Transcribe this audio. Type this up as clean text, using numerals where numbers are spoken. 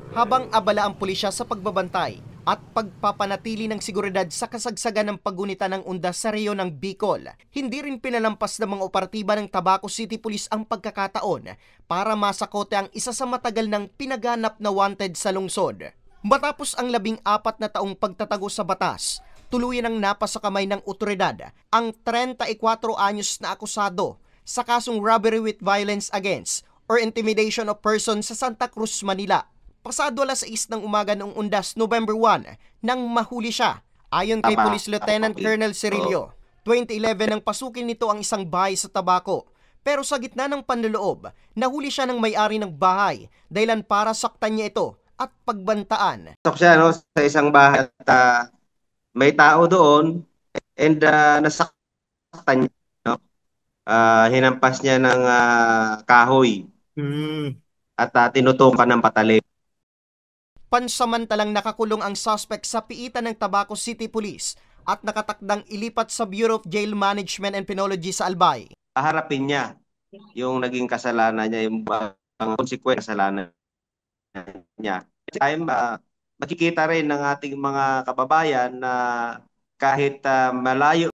Habang abala ang pulisya sa pagbabantay at pagpapanatili ng seguridad sa kasagsagan ng paggunita ng undas sa reyon ng Bicol, hindi rin pinalampas ng mga operatiba ng Tabaco City Police ang pagkakataon para masakote ang isa sa matagal ng pinaganap na wanted sa lungsod. Matapos ang 14 na taong pagtatago sa batas, tuluyan ang napasa kamay ng otoridad ang 34 anyos na akusado sa kasong robbery with violence against or intimidation of person sa Santa Cruz, Manila. Pasado alas 6 ng umaga noong Undas, November 1, nang mahuli siya. Ayon kay Tama. Police Lieutenant Colonel Oo. Cirillo, 2011 nang pasukin nito ang isang bahay sa Tabaco. Pero sa gitna ng panloloob, nahuli siya ng may-ari ng bahay dahilan para saktan niya ito at pagbantaan. Pasok siya no, sa isang bahay at may tao doon and nasaktan niya. No? Hinampas niya ng kahoy at tinutukan ng patalim. Pansamantalang nakakulong ang suspect sa piitan ng Tabaco City Police at nakatakdang ilipat sa Bureau of Jail Management and Penology sa Albay. Haharapin niya yung naging kasalanan niya, yung consequence kasalanan niya. Time, makikita rin ng ating mga kababayan na kahit malayo